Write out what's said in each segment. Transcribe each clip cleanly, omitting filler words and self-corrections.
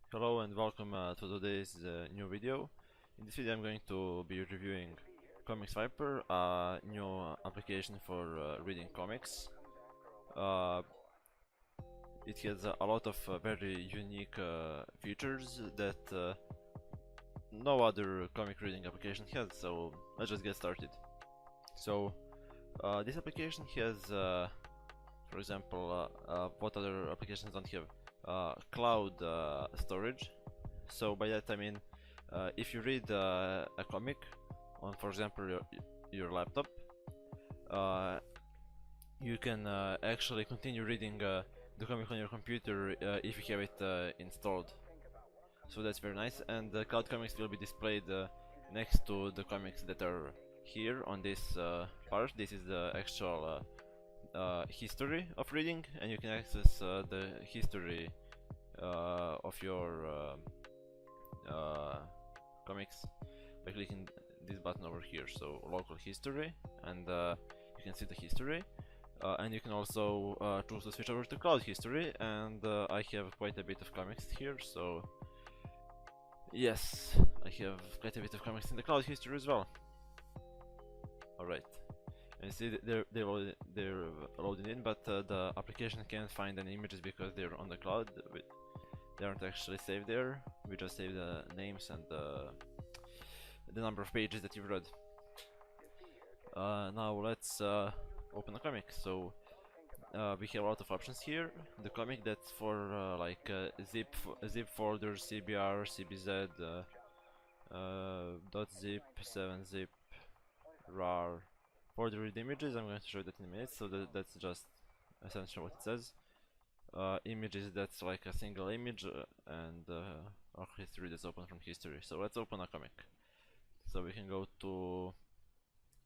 Hello and welcome to today's new video. In this video I'm going to be reviewing Comics Viper, a new application for reading comics. It has a lot of very unique features that no other comic reading application has, so let's just get started. So this application has, for example, what other applications don't have? Cloud storage. So by that I mean, if you read a comic on, for example, your laptop, you can actually continue reading the comic on your computer if you have it installed. So that's very nice, and the cloud comics will be displayed next to the comics that are here on this part. This is the actual history of reading, and you can access the history of your comics by clicking this button over here. So local history, and you can see the history, and you can also choose to switch over to cloud history, and I have quite a bit of comics here, so yes, I have quite a bit of comics in the cloud history as well. Alright, and see they're loading in, but the application can't find any images because they're on the cloud. They aren't actually saved there. We just save the names and the number of pages that you've read. Now let's open a comic. So we have a lot of options here. The comic that's for like zip folders, CBR, CBZ, .zip, 7-zip, RAR. For the read images, I'm going to show that in a minute. So that's just essentially what it says. Images, that's like a single image, and our history that's open from history. So let's open a comic. So we can go to,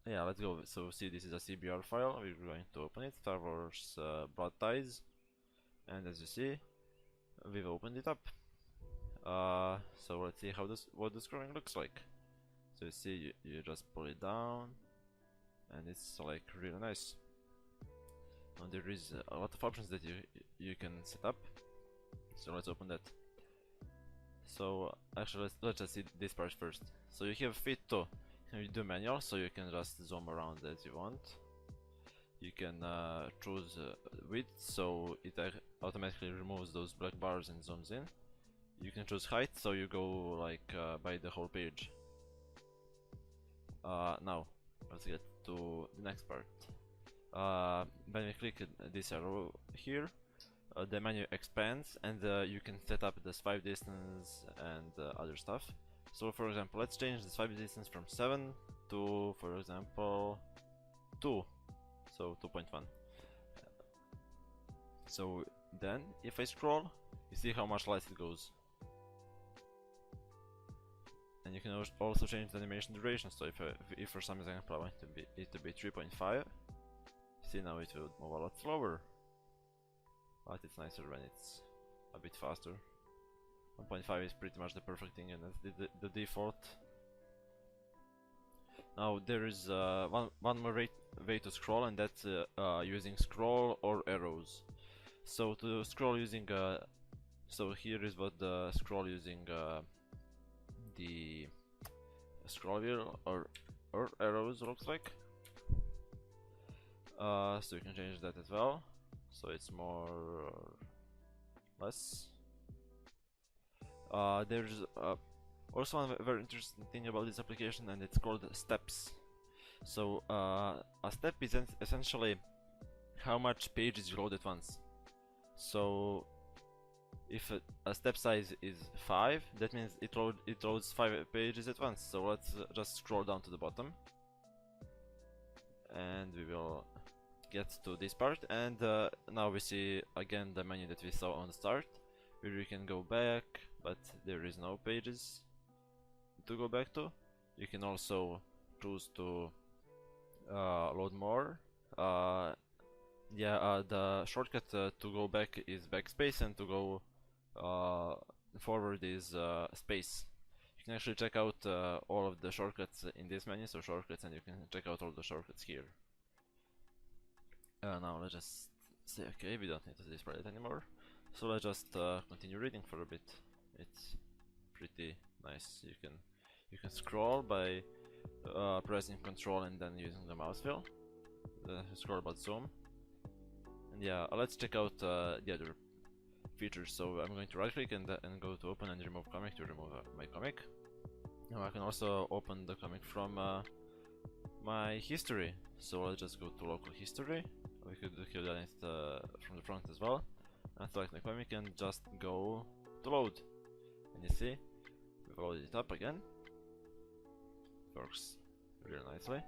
yeah, let's go. So see, this is a CBR file. We're going to open it. Star Wars Blood Ties, and as you see, we've opened it up. So let's see what the scrolling looks like. So you see, you just pull it down, and it's like really nice. And there is a lot of options that you can set up. So let's open that. So actually let's just see this part first. So you have fit to, you do manual, so you can just zoom around as you want. You can choose width, so it automatically removes those black bars and zooms in. You can choose height, so you go like by the whole page. Now let's get to the next part. When we click this arrow here, the menu expands, and you can set up the swipe distance and other stuff. So for example, let's change the swipe distance from 7 to, for example, 2, so 2.1. So then if I scroll, you see how much less it goes. And you can also change the animation duration. So if for some example I want it to be 3.5, see, now it will move a lot slower, but it's nicer when it's a bit faster. 1.5 is pretty much the perfect thing, and that's the default. Now there is one more way to scroll, and that's using scroll or arrows. So to scroll using so here is what the scroll using the scroll wheel or arrows looks like. So you can change that as well, so it's more or less. There's also one very interesting thing about this application, and it's called steps. So a step is essentially how much pages you load at once. So if a step size is 5, that means it loads 5 pages at once. So let's just scroll down to the bottom, and we will get to this part, and now we see again the menu that we saw on the start, where we can go back, but there is no pages to go back to. You can also choose to load more. The shortcut to go back is backspace, and to go forward is space. You can actually check out all of the shortcuts in this menu, so shortcuts, and you can check out all the shortcuts here. Now let's just say okay, we don't need to display it anymore. So let's just continue reading for a bit. it's pretty nice. You can scroll by pressing Control and then using the mouse wheel. Scroll about zoom. And yeah, let's check out the other features. So I'm going to right click and go to open and remove comic to remove my comic. Now I can also open the comic from my history. So let's just go to local history. We could have done it from the front as well. And select my comic and just go to load. And you see, we've loaded it up again. Works really nicely.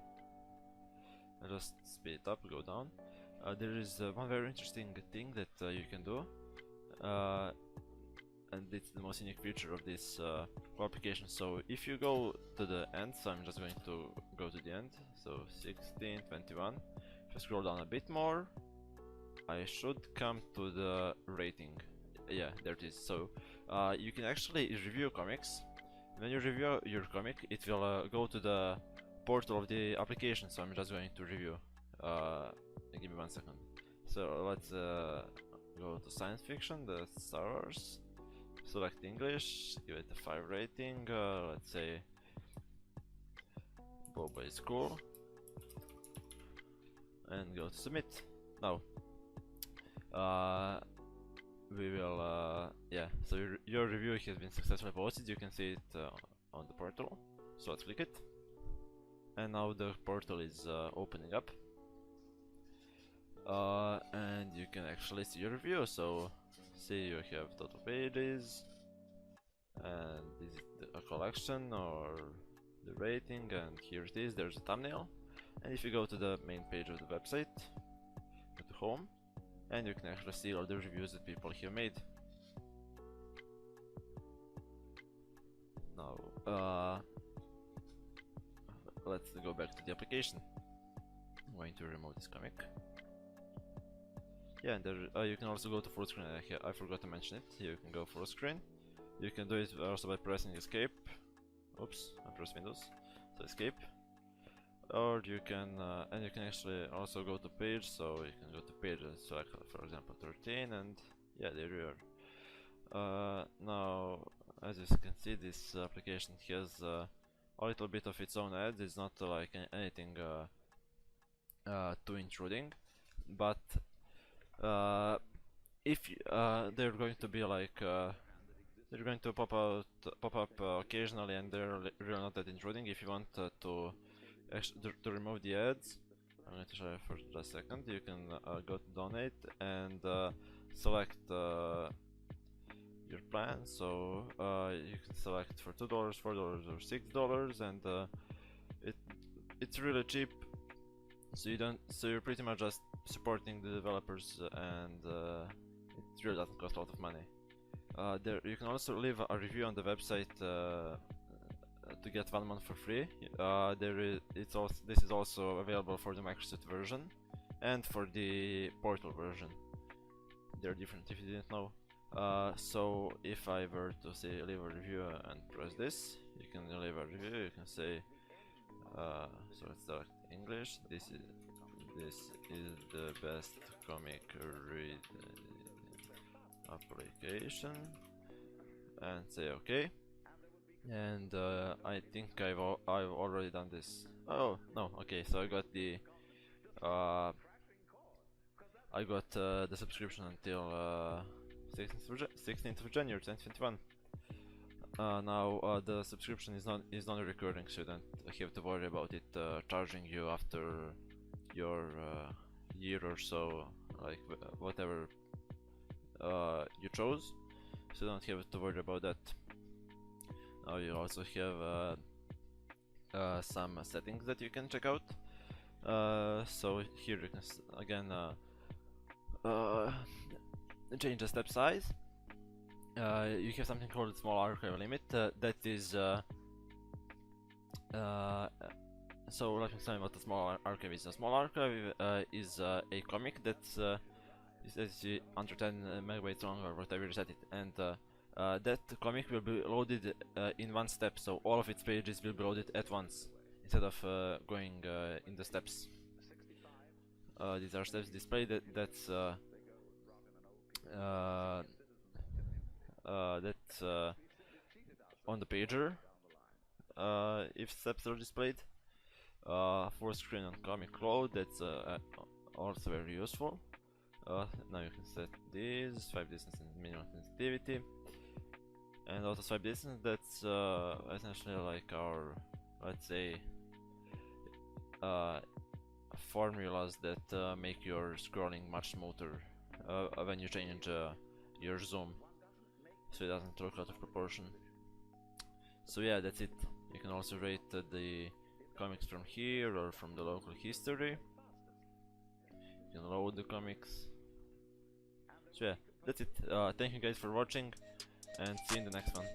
I just speed it up, go down. There is one very interesting thing that you can do. And it's the most unique feature of this whole application. So if you go to the end, so I'm just going to go to the end, so 16, 21. If I scroll down a bit more, I should come to the rating. Yeah, there it is. So you can actually review comics. When you review your comic, it will go to the portal of the application, so I'm just going to review. Give me 1 second. So let's go to science fiction, the Star Wars. Select English, give it a 5 rating, let's say Boba is cool, and go to submit. Now, we will, yeah, so your review has been successfully posted. You can see it on the portal, so let's click it. And now the portal is opening up. And you can actually see your review, so see you have total pages, and is it a collection or the rating, and here it is, there's a thumbnail. And if you go to the main page of the website, go to home, and you can actually see all the reviews that people have made. Now, let's go back to the application. I'm going to remove this comic. Yeah, and there, you can also go to full screen. I forgot to mention it. You can go full screen. You can do it also by pressing escape. Oops, I pressed Windows. So escape. Or you can, and you can actually also go to page. So you can go to page and select, for example, 13, and yeah, there you are. Now, as you can see, this application has a little bit of its own ads. It's not like anything too intruding, but if they're going to be like they're going to pop up occasionally, and they're really not that intruding. If you want to remove the ads, I'm going to show you for just a second. You can go to donate and select your plan. So you can select for $2, $4, or $6, and it's really cheap. So you're pretty much just supporting the developers, and it really doesn't cost a lot of money. There you can also leave a review on the website to get 1 month for free. This is also available for the Microsoft version and for the portal version. They're different if you didn't know. So if I were to say leave a review and press this, you can leave a review. You can say, so let's select English. This is the best comic read application, and say OK. And I think I've already done this. Oh no, okay. So I got the subscription until 16th of January 2021. Now the subscription is non-recurring, so you don't have to worry about it charging you after your year or so, like whatever you chose. So you don't have to worry about that. Now you also have some settings that you can check out. So here you can again change the step size. You have something called small archive limit. That is so let me tell you what a small archive is. A small archive is a comic that's is under 10 megabytes long or whatever you set it, and that comic will be loaded in one step. So all of its pages will be loaded at once instead of going in the steps. These are steps displayed. that's on the pager if steps are displayed. Full screen on comic load, that's also very useful. Now you can set this swipe distance and minimum sensitivity, and auto swipe distance. That's essentially like our, let's say, formulas that make your scrolling much smoother when you change your zoom, so it doesn't look out of proportion. So yeah, that's it. You can also rate the comics from here or from the local history. You can load the comics. So yeah, that's it. Thank you guys for watching, and see you in the next one.